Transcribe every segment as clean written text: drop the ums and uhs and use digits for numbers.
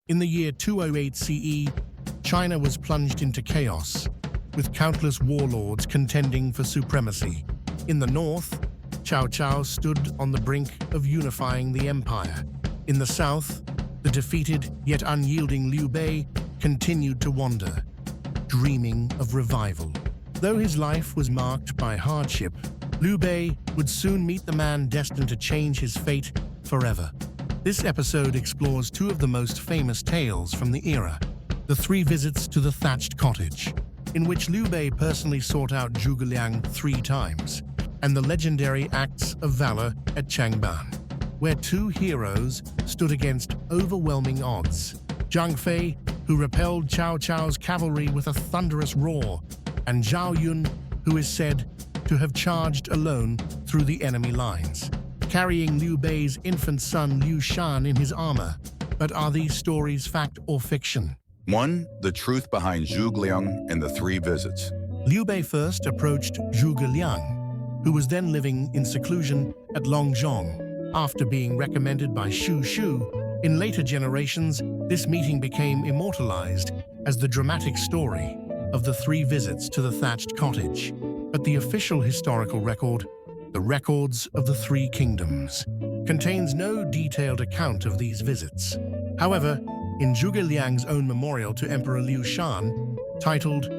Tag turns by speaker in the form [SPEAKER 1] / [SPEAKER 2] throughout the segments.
[SPEAKER 1] In the year 208 CE, China was plunged into chaos, with countless warlords contending for supremacy. In the north, Cao Cao stood on the brink of unifying the empire. In the south, the defeated yet unyielding Liu Bei continued to wander, dreaming of revival. Though his life was marked by hardship, Liu Bei would soon meet the man destined to change his fate forever. This episode explores two of the most famous tales from the era: the three visits to the thatched cottage, in which Liu Bei personally sought out Zhuge Liang 3 times, and the legendary acts of valor at Changban, where two heroes stood against overwhelming odds: Zhang Fei, who repelled Cao Cao's cavalry with a thunderous roar, and Zhao Yun, who is said to have charged alone through the enemy lines, carrying Liu Bei's infant son Liu Shan in his armor. But are these stories fact or fiction?
[SPEAKER 2] 1. The truth behind Zhuge Liang and the 3 visits.
[SPEAKER 1] Liu Bei first approached Zhuge Liang, who was then living in seclusion at Longzhong, after being recommended by Shu Shu. In later generations, this meeting became immortalized as the dramatic story of the 3 visits to the thatched cottage. But the official historical record, the Records of the 3 Kingdoms, contains no detailed account of these visits. However, in Zhuge Liang's own memorial to Emperor Liu Shan, titled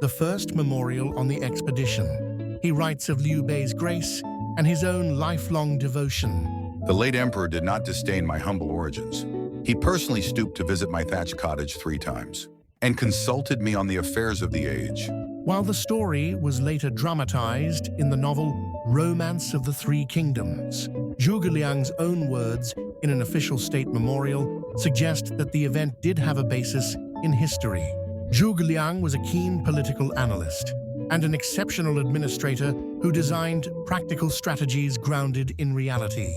[SPEAKER 1] "The First Memorial on the Expedition," he writes of Liu Bei's grace and his own lifelong devotion.
[SPEAKER 2] The late emperor did not disdain my humble origins. He personally stooped to visit my thatched cottage 3 times and consulted me on the affairs of the age.
[SPEAKER 1] While the story was later dramatized in the novel Romance of the 3 Kingdoms, Zhuge Liang's own words in an official state memorial suggest that the event did have a basis in history. Zhuge Liang was a keen political analyst and an exceptional administrator who designed practical strategies grounded in reality.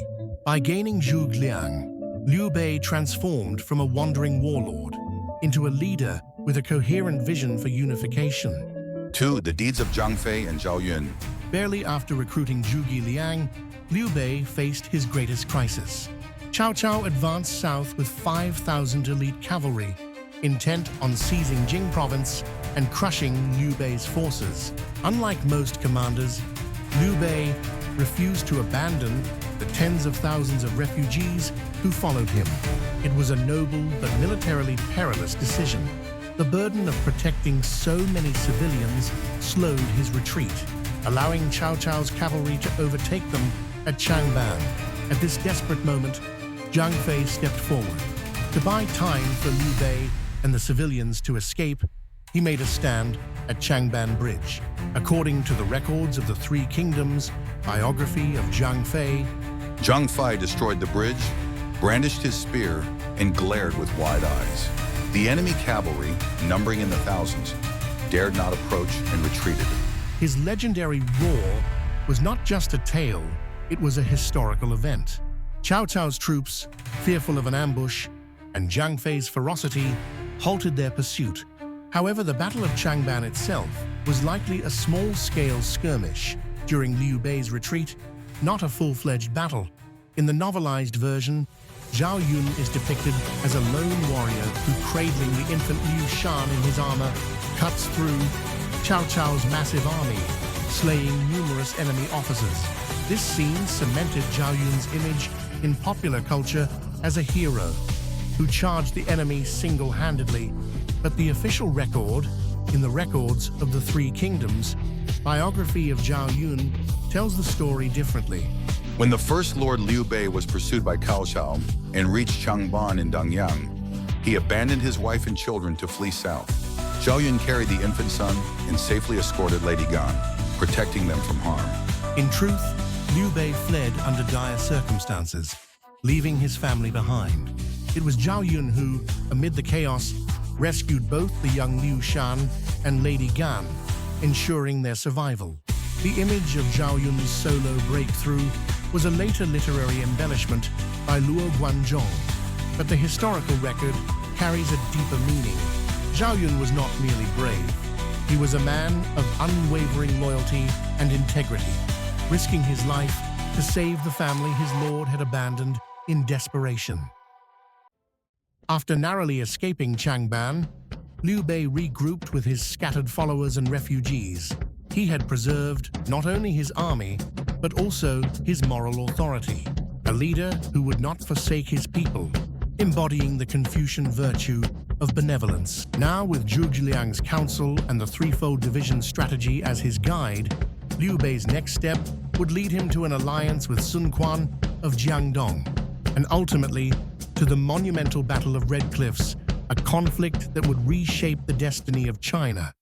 [SPEAKER 1] By gaining Zhuge Liang, Liu Bei transformed from a wandering warlord into a leader with a coherent vision for unification.
[SPEAKER 2] 2. The deeds of Zhang Fei and Zhao Yun.
[SPEAKER 1] Barely after recruiting Zhuge Liang, Liu Bei faced his greatest crisis. Cao Cao advanced south with 5,000 elite cavalry, intent on seizing Jing province and crushing Liu Bei's forces. Unlike most commanders, Liu Bei refused to abandon the tens of thousands of refugees who followed him. It was a noble but militarily perilous decision. The burden of protecting so many civilians slowed his retreat, allowing Cao Cao's cavalry to overtake them at Changban. At this desperate moment, Zhang Fei stepped forward. To buy time for Liu Bei and the civilians to escape, he made a stand at Changban Bridge. According to the Records of the 3 Kingdoms biography of Zhang Fei,
[SPEAKER 2] Zhang Fei destroyed the bridge, brandished his spear, and glared with wide eyes. The enemy cavalry, numbering in the thousands, dared not approach and retreated.
[SPEAKER 1] His legendary roar was not just a tale, it was a historical event. Cao Cao's troops, fearful of an ambush, and Zhang Fei's ferocity halted their pursuit. However, the Battle of Changban itself was likely a small-scale skirmish during Liu Bei's retreat, not a full-fledged battle. In the novelized version, Zhao Yun is depicted as a lone warrior who, cradling the infant Liu Shan in his armor, cuts through Cao Cao's massive army, slaying numerous enemy officers. This scene cemented Zhao Yun's image in popular culture as a hero who charged the enemy single-handedly. But the official record, in the Records of the 3 Kingdoms biography of Zhao Yun, tells the story differently.
[SPEAKER 2] When the First Lord Liu Bei was pursued by Cao Cao and reached Changban in Dangyang, he abandoned his wife and children to flee south. Zhao Yun carried the infant son and safely escorted Lady Gan, protecting them from harm.
[SPEAKER 1] In truth, Liu Bei fled under dire circumstances, leaving his family behind. It was Zhao Yun who, amid the chaos, rescued both the young Liu Shan and Lady Gan, ensuring their survival. The image of Zhao Yun's solo breakthrough was a later literary embellishment by Luo Guanzhong, but the historical record carries a deeper meaning. Zhao Yun was not merely brave. He was a man of unwavering loyalty and integrity, risking his life to save the family his lord had abandoned in desperation. After narrowly escaping Changban, Liu Bei regrouped with his scattered followers and refugees. He had preserved not only his army, but also his moral authority, a leader who would not forsake his people, embodying the Confucian virtue of benevolence. Now, with Zhuge Liang's counsel and the threefold division strategy as his guide, Liu Bei's next step would lead him to an alliance with Sun Quan of Jiangdong, and ultimately to the monumental Battle of Red Cliffs, a conflict that would reshape the destiny of China.